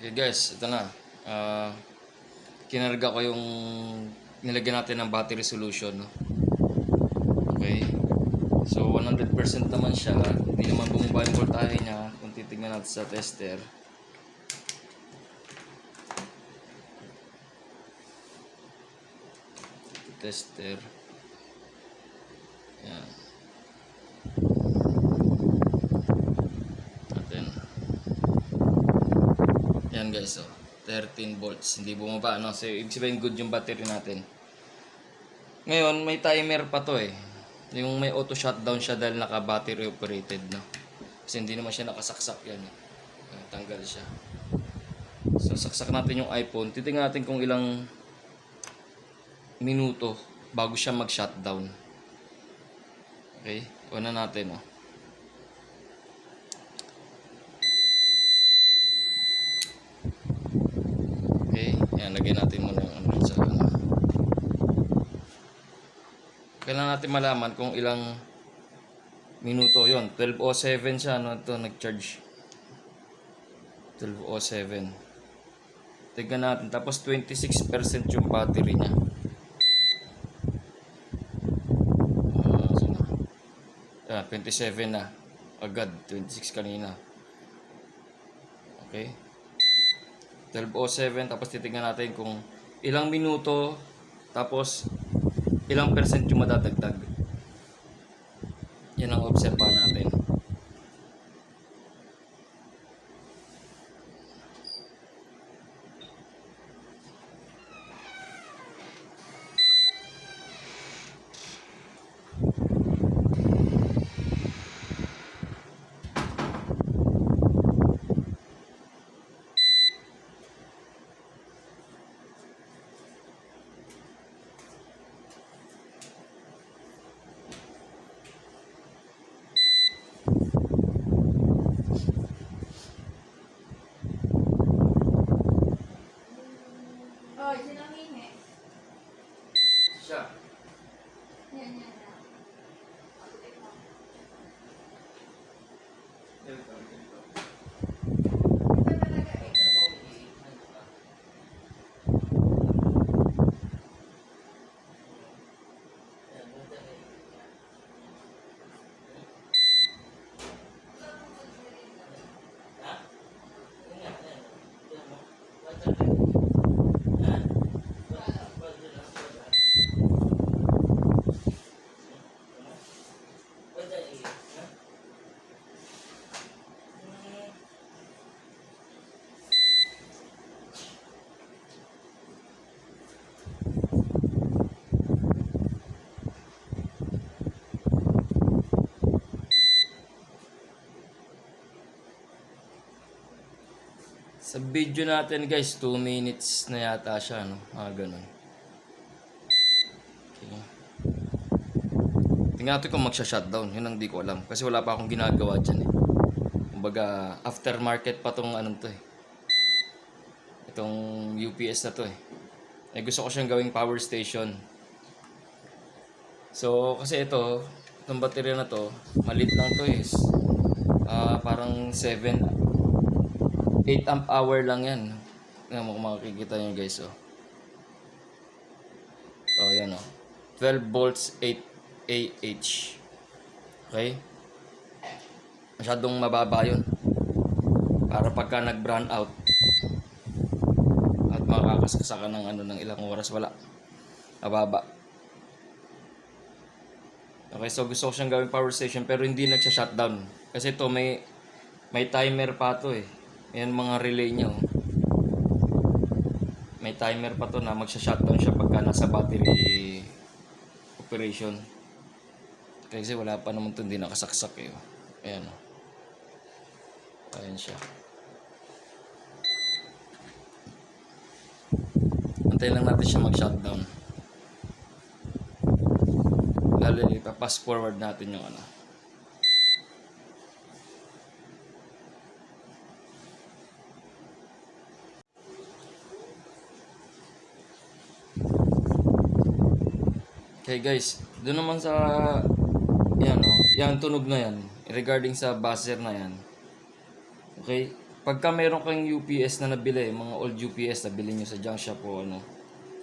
Okay guys, ito na. Ah, Kinarga ko yung nilagyan natin ng battery solution. No? Okay. So 100% naman siya. Hindi naman bumaba yung voltahe niya kung titignan natin sa tester. Tester. Yan. Natin. Yan guys, oh. 13 volts. Hindi bumaba, no? So, ibig sabihin good yung battery natin. Ngayon, may timer pa to eh. Yung may auto shutdown siya dahil naka-battery operated, no? Kasi hindi naman siya nakasaksak yan. Eh. Tanggal siya. So, saksak natin yung iPhone. Titingnan natin kung ilang minuto bago siya mag-shutdown. Okay? Una natin, oh. Okay? Yan, lagyan natin muna yung ano sa ano. Kailangan natin malaman kung ilang minuto yon. 12:07 siya, ano ito, nag-charge. 12:07. Tignan natin. Tapos 26% yung battery niya. So 27 na. Agad. 26 kanina. Okay. 12:07. Tapos titignan natin kung ilang minuto. Tapos ilang percent yung madadagdag. Yan ang obserbahan natin. Oh, sino hingi? Siya. Yan, yan. Ito talaga eh. Sa video natin guys, 2 minutes na yata siya, no? Ganun. Okay. Tingnan natin kung magsha-shutdown. Yun ang di ko alam. Kasi wala pa akong ginagawa dyan eh. Kumbaga, aftermarket pa tong anong to eh. Itong UPS na to eh. Gusto ko siyang gawing power station. So, kasi itong baterya na to, maliit lang to eh. Parang 8 amp hour lang yan. Tingnan mo kung makikita nyo guys, oh. Oh, yan, oh. 12 volts 8 AH. Okay? Masyadong mababa yun. Para pagka nag-brown out at makakasaksakan ng ng ilang oras, wala. Mababa. Okay, so gusto ko siyang gawing power station pero hindi nagsha-shutdown. Kasi ito may timer pa to eh. Yan mga relay niya, oh. May timer pa to na magsha-shutdown siya pagka nasa battery operation. Kasi wala pa naman to, hindi nakasaksak eh. Ayan, oh. Ayan siya. Antayin lang natin siya mag-shutdown. Lalo ipa-pass forward natin yung ano. Okay guys, doon naman sa yan, oh, yan tunog na yan regarding sa buzzer na yan. Okay? Pagka meron kang UPS na nabili, mga old UPS nabili nyo sa junk shop o ano,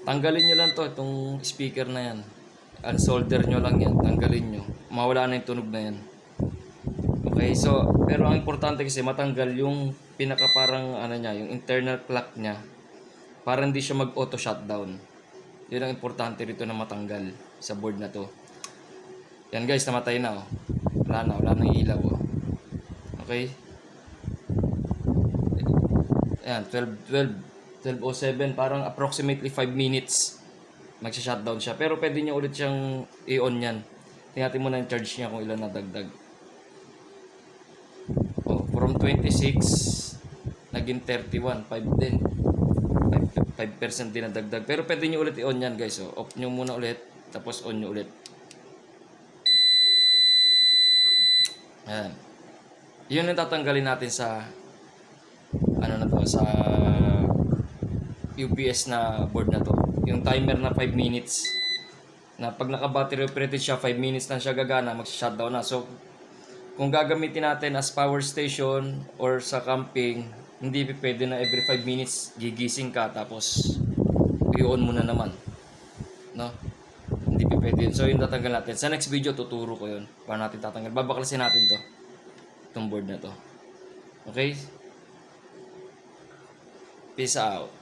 tanggalin nyo lang to, itong speaker na yan. Unsolder nyo lang yan, tanggalin nyo. Mawala na yung tunog na yan. Okay, so, pero ang importante kasi matanggal yung pinaka parang ano niya, yung internal clock niya para hindi siya mag-auto shutdown. Yun ang importante rito na matanggal sa board na to. Yan guys, namatay na oh. Wala nang ilaw oh. Okay? Ayan, 12:07, parang approximately 5 minutes magsha-shutdown siya. Pero pwede niyo ulit siyang i-on yan. Tingnan muna yung charge niya kung ilan nadagdag. Oh, from 26 naging 31, 5 din. 5% din nadagdag. Pero pwede niyo ulit i-on yan guys. Oh. Off niyo muna ulit, tapos on niyo ulit. Ayan. Yun ang tatanggalin natin sa ano na to, sa UPS na board na to. Yung timer na 5 minutes. Na pag naka-battery operated siya, 5 minutes lang siya gagana, mag-shutdown na. So, kung gagamitin natin as power station or sa camping, hindi pwede na every 5 minutes gigising ka tapos i-on mo na naman. No? Hindi pwede yun. So, yun tatanggal natin. Sa next video, tuturo ko yun. Paano natin tatanggal. Babaklasin natin to. Itong board na to. Okay? Peace out.